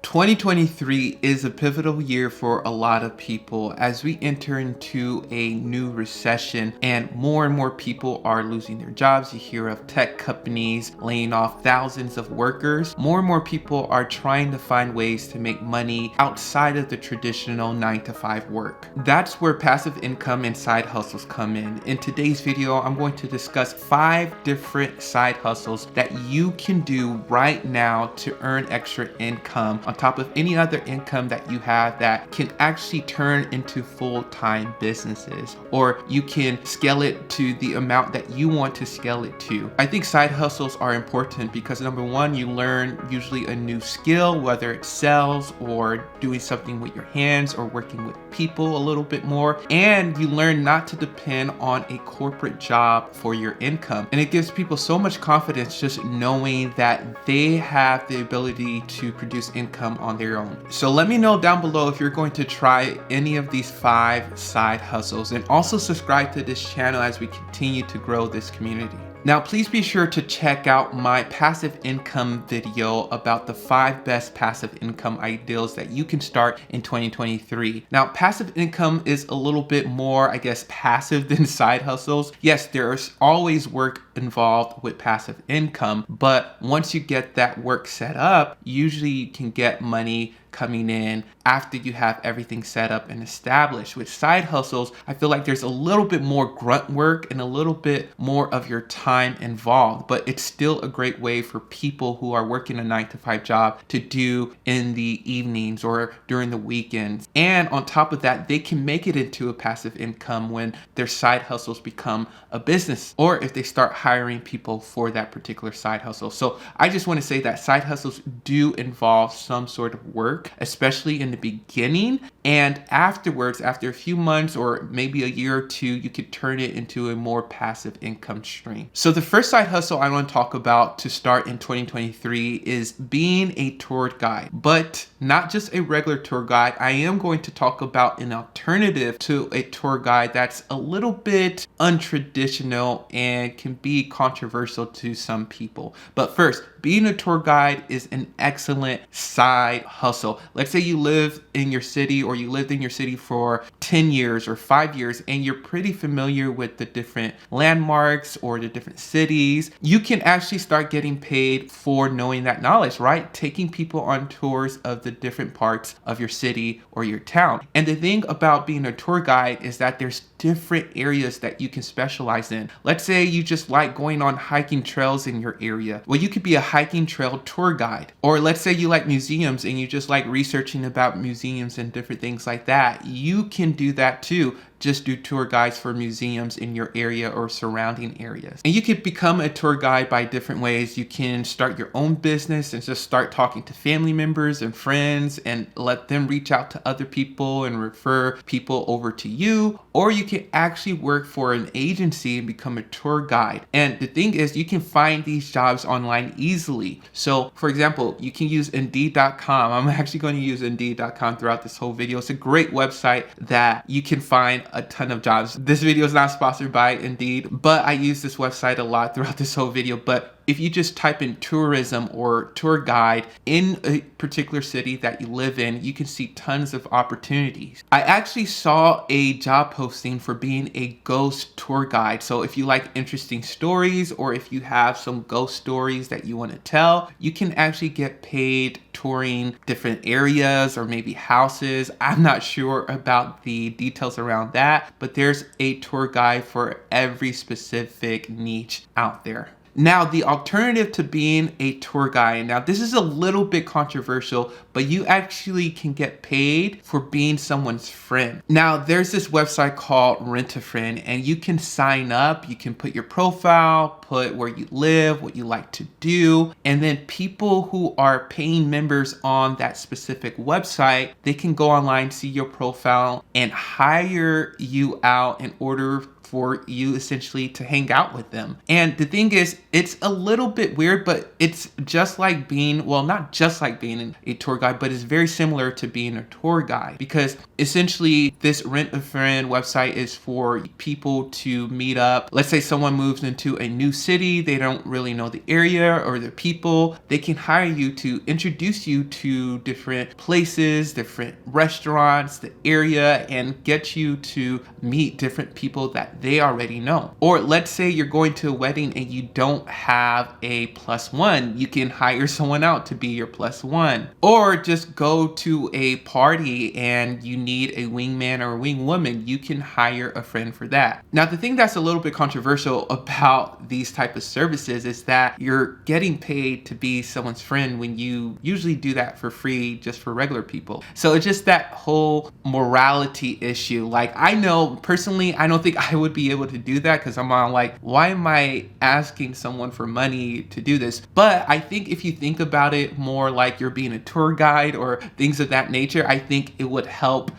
2023 is a pivotal year for a lot of people as we enter into a new recession and more people are losing their jobs. You hear of tech companies laying off thousands of workers. More and more people are trying to find ways to make money outside of the traditional 9-to-5 work. That's where passive income and side hustles come in. In today's video, I'm going to discuss 5 different side hustles that you can do right now to earn extra income on top of any other income that you have that can actually turn into full-time businesses, or you can scale it to the amount that you want to scale it to. I think side hustles are important because number one, you learn usually a new skill, whether it's sales or doing something with your hands or working with people a little bit more, and you learn not to depend on a corporate job for your income. And it gives people so much confidence just knowing that they have the ability to produce income on their own. So let me know down below if you're going to try any of these 5 side hustles, and also subscribe to this channel as we continue to grow this community. Now, please be sure to check out my passive income video about the 5 best passive income ideals that you can start in 2023. Now, passive income is a little bit more, I guess, passive than side hustles. Yes, there's always work involved with passive income, but once you get that work set up, usually you can get money coming in after you have everything set up and established. With side hustles, I feel like there's a little bit more grunt work and a little bit more of your time involved, but it's still a great way for people who are working a 9-to-5 job to do in the evenings or during the weekends. And on top of that, they can make it into a passive income when their side hustles become a business, or if they start hiring people for that particular side hustle. So I just want to say that side hustles do involve some sort of work, especially in the beginning, and afterwards, after a few months or maybe a year or 2, you could turn it into a more passive income stream. So the first side hustle I want to talk about to start in 2023 is being a tour guide, but not just a regular tour guide. I am going to talk about an alternative to a tour guide that's a little bit untraditional and can be controversial to some people. But first, being a tour guide is an excellent side hustle. Let's say you live in your city, or you lived in your city for 10 years or 5 years, and you're pretty familiar with the different landmarks or the different cities. You can actually start getting paid for knowing that knowledge, right? Taking people on tours of the different parts of your city or your town. And the thing about being a tour guide is that there's different areas that you can specialize in. Let's say you just like going on hiking trails in your area. Well, you could be a hiking trail tour guide. Or let's say you like museums and you just like researching about museums and different things like that. You can do that too. Just do tour guides for museums in your area or surrounding areas. And you could become a tour guide by different ways. You can start your own business and just start talking to family members and friends and let them reach out to other people and refer people over to you. Or you can actually work for an agency and become a tour guide. And the thing is, you can find these jobs online easily. So for example, you can use Indeed.com. I'm actually going to use Indeed.com throughout this whole video. It's a great website that you can find a ton of jobs. This video is not sponsored by Indeed, but I use this website a lot throughout this whole video. But if you just type in tourism or tour guide in a particular city that you live in, you can see tons of opportunities. I actually saw a job posting for being a ghost tour guide. So if you like interesting stories, or if you have some ghost stories that you want to tell, you can actually get paid touring different areas or maybe houses. I'm not sure about the details around that, but there's a tour guide for every specific niche out there. Now, the alternative to being a tour guide, now this is a little bit controversial, but you actually can get paid for being someone's friend. Now, there's this website called Rent-A-Friend, and you can sign up, you can put your profile, put where you live, what you like to do, and then people who are paying members on that specific website, they can go online, see your profile, and hire you out in order for you essentially to hang out with them. And the thing is, it's a little bit weird, but it's just like being, well, not just like being a tour guide, but it's very similar to being a tour guide, because essentially this Rent a Friend website is for people to meet up. Let's say someone moves into a new city, they don't really know the area or the people. They can hire you to introduce you to different places, different restaurants, the area, and get you to meet different people that they already know. Or let's say you're going to a wedding and you don't have a +1, you can hire someone out to be your +1. Or just go to a party and you need a wingman or a wingwoman, you can hire a friend for that. Now, the thing that's a little bit controversial about these type of services is that you're getting paid to be someone's friend when you usually do that for free just for regular people. So it's just that whole morality issue. Like, I know personally, I don't think I would be able to do that, because I'm on like, why am I asking someone for money to do this? But I think if you think about it more like you're being a tour guide or things of that nature, I think it would help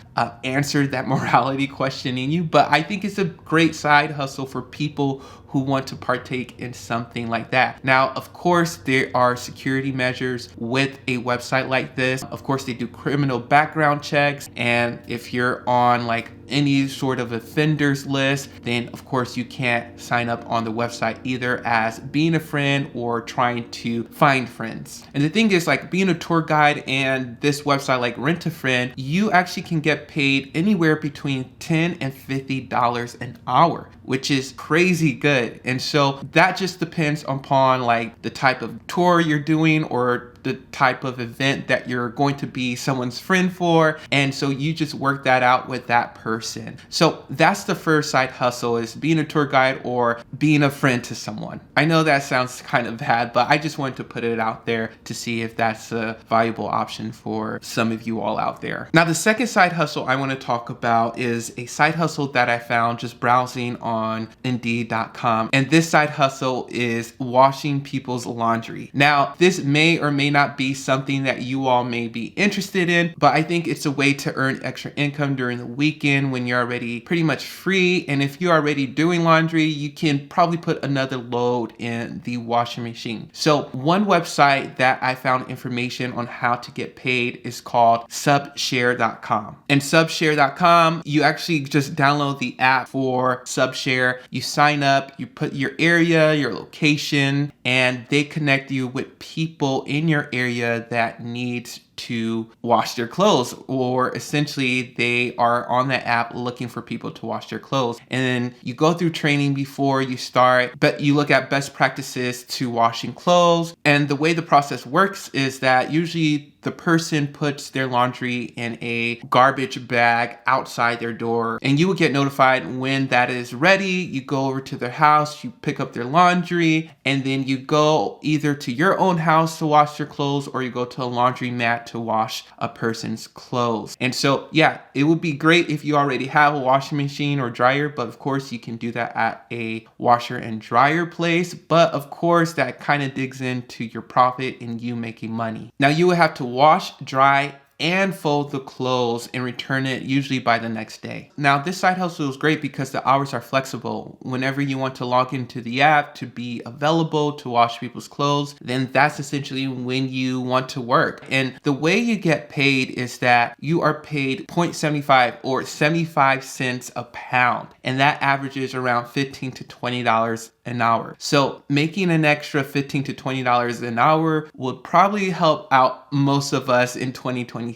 answer that morality question in you. But I think it's a great side hustle for people who want to partake in something like that. Now, of course, there are security measures with a website like this. Of course, they do criminal background checks. And if you're on like any sort of offenders list, then of course you can't sign up on the website either as being a friend or trying to find friends. And the thing is, like, being a tour guide and this website like Rent a Friend, you actually can get paid anywhere between $10 and $50 an hour, which is crazy good. And so that just depends upon like the type of tour you're doing or the type of event that you're going to be someone's friend for. And so you just work that out with that person. So that's the first side hustle, is being a tour guide or being a friend to someone. I know that sounds kind of bad, but I just wanted to put it out there to see if that's a valuable option for some of you all out there. Now, the second side hustle I want to talk about is a side hustle that I found just browsing on Indeed.com. And this side hustle is washing people's laundry. Now, this may or may not be something that you all may be interested in, but I think it's a way to earn extra income during the weekend when you're already pretty much free. And if you're already doing laundry, you can probably put another load in the washing machine. So one website that I found information on how to get paid is called Subshare.com. And Subshare.com, you actually just download the app for Subshare. You sign up, you put your area, your location, and they connect you with people in your area that needs to wash their clothes, or essentially they are on the app looking for people to wash their clothes. And then you go through training before you start, but you look at best practices to washing clothes. And the way the process works is that usually the person puts their laundry in a garbage bag outside their door, and you will get notified when that is ready. You go over to their house, you pick up their laundry, and then you go either to your own house to wash your clothes, or you go to a laundromat to wash a person's clothes. And so, yeah, it would be great if you already have a washing machine or dryer, but of course you can do that at a washer and dryer place. But of course, that kind of digs into your profit and you making money. Now, you would have to wash, dry, and fold the clothes and return it usually by the next day. Now, this side hustle is great because the hours are flexible. Whenever you want to log into the app to be available to wash people's clothes, then that's essentially when you want to work. And the way you get paid is that you are paid 0.75 or 75 cents a pound. And that averages around $15 to $20 an hour. So making an extra $15 to $20 an hour would probably help out most of us in 2023.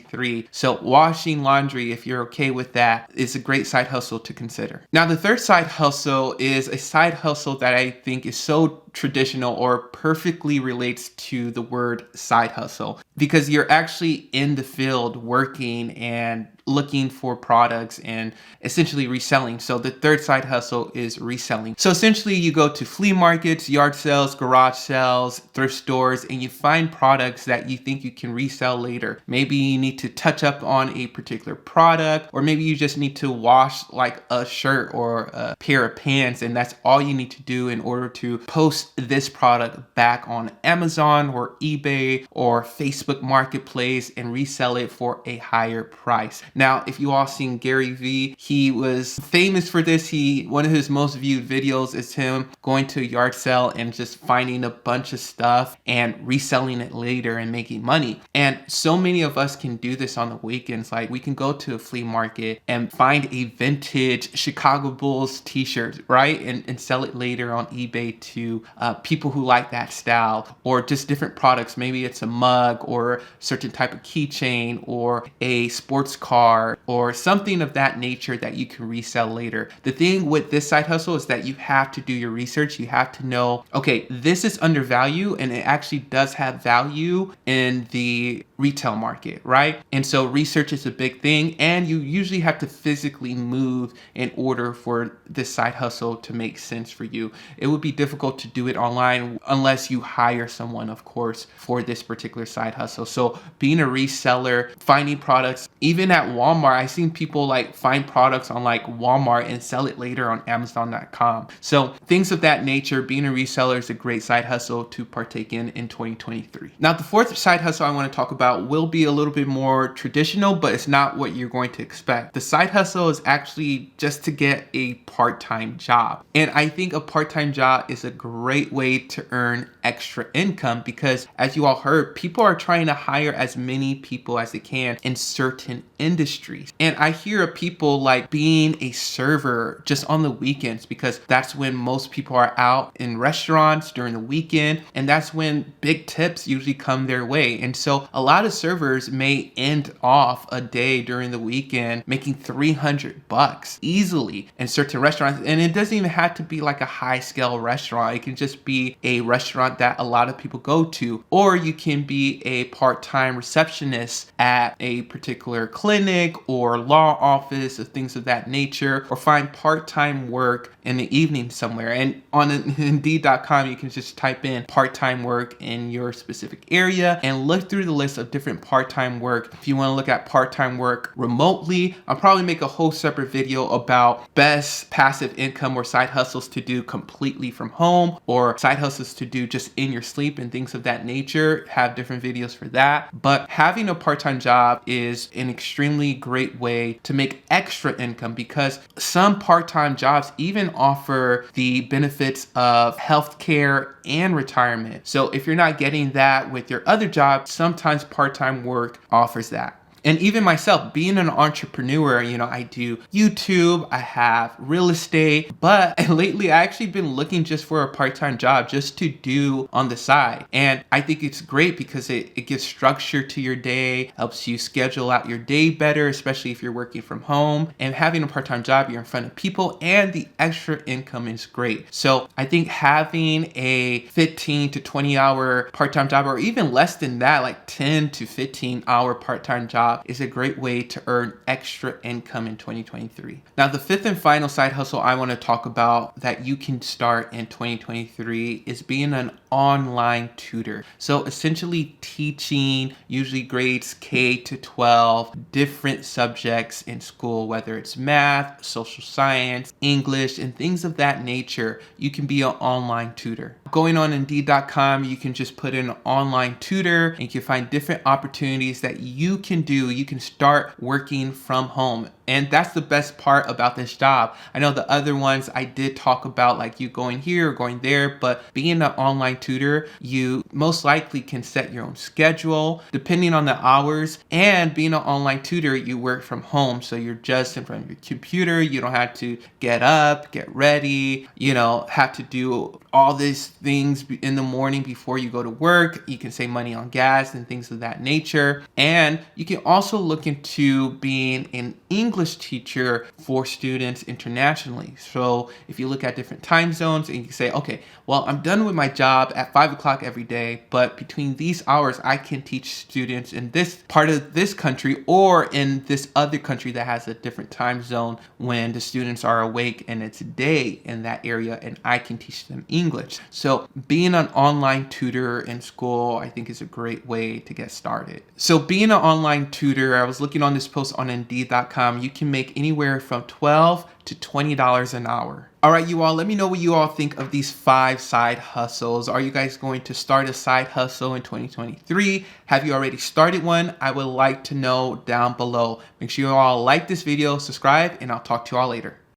So washing laundry, if you're okay with that, is a great side hustle to consider. Now, the third side hustle is a side hustle that I think is so traditional or perfectly relates to the word side hustle, because you're actually in the field working and looking for products and essentially reselling. So the third side hustle is reselling. So essentially you go to flea markets, yard sales, garage sales, thrift stores, and you find products that you think you can resell later. Maybe you need to touch up on a particular product, or maybe you just need to wash like a shirt or a pair of pants, and that's all you need to do in order to post post this product back on Amazon or eBay or Facebook Marketplace and resell it for a higher price. Now, if you all seen Gary Vee, he was famous for this. One of his most viewed videos is him going to a yard sale and just finding a bunch of stuff and reselling it later and making money. And so many of us can do this on the weekends. Like, we can go to a flea market and find a vintage Chicago Bulls t-shirt, right? And sell it later on eBay to people who like that style, or just different products. Maybe it's a mug or a certain type of keychain or a sports car or something of that nature that you can resell later. The thing with this side hustle is that you have to do your research. You have to know, okay, this is undervalued and it actually does have value in the retail market, right? And so research is a big thing, and you usually have to physically move in order for this side hustle to make sense for you. It would be difficult to do it online unless you hire someone, of course, for this particular side hustle. So being a reseller, finding products, even at Walmart, I've seen people like find products on like Walmart and sell it later on Amazon.com. So things of that nature, being a reseller is a great side hustle to partake in 2023. Now, the fourth side hustle I want to talk about will be a little bit more traditional, but it's not what you're going to expect. The side hustle is actually just to get a part-time job. And I think a part-time job is a great way to earn extra income because, as you all heard, people are trying to hire as many people as they can in certain industries. And I hear of people like being a server just on the weekends because that's when most people are out in restaurants during the weekend, and that's when big tips usually come their way. And so a lot of servers may end off a day during the weekend making $300 easily in certain restaurants. And it doesn't even have to be like a high scale restaurant. It can just be a restaurant that a lot of people go to, or you can be a part-time receptionist at a particular clinic or law office or things of that nature, or find part-time work in the evening somewhere. And on Indeed.com, you can just type in part-time work in your specific area and look through the list of different part-time work. If you want to look at part-time work remotely, I'll probably make a whole separate video about best passive income or side hustles to do completely from home, or side hustles to do just in your sleep and things of that nature. Have different videos for that. But having a part-time job is an extremely great way to make extra income because some part-time jobs even offer the benefits of healthcare and retirement. So if you're not getting that with your other job, sometimes part-time work offers that. And even myself, being an entrepreneur, I do YouTube, I have real estate, but lately I actually been looking just for a part-time job just to do on the side. And I think it's great because it gives structure to your day, helps you schedule out your day better, especially if you're working from home. And having a part-time job, you're in front of people, and the extra income is great. So I think having a 15 to 20 hour part-time job, or even less than that, like 10 to 15 hour part-time job, is a great way to earn extra income in 2023. Now, the fifth and final side hustle I want to talk about that you can start in 2023 is being an online tutor. So essentially teaching, usually grades K to 12, different subjects in school, whether it's math, social science, English, and things of that nature. You can be an online tutor. Going on Indeed.com, you can just put in an online tutor and you can find different opportunities that you can do. You can start working from home. And that's the best part about this job. I know the other ones I did talk about, like you going here or going there, but being an online tutor, you most likely can set your own schedule depending on the hours. And being an online tutor, you work from home. So you're just in front of your computer. You don't have to get up, get ready, have to do all these things in the morning before you go to work. You can save money on gas and things of that nature. And you can also look into being an English teacher for students internationally. So if you look at different time zones and you say, okay, well, I'm done with my job at 5 o'clock every day, but between these hours, I can teach students in this part of this country or in this other country that has a different time zone when the students are awake and it's day in that area, and I can teach them English. So being an online tutor in school, I think, is a great way to get started. So being an online tutor, I was looking on this post on Indeed.com, you can make anywhere from $12 to $20 an hour. All right, you all, let me know what you all think of these 5 side hustles. Are you guys going to start a side hustle in 2023? Have you already started one? I would like to know down below. Make sure you all like this video, subscribe, and I'll talk to you all later.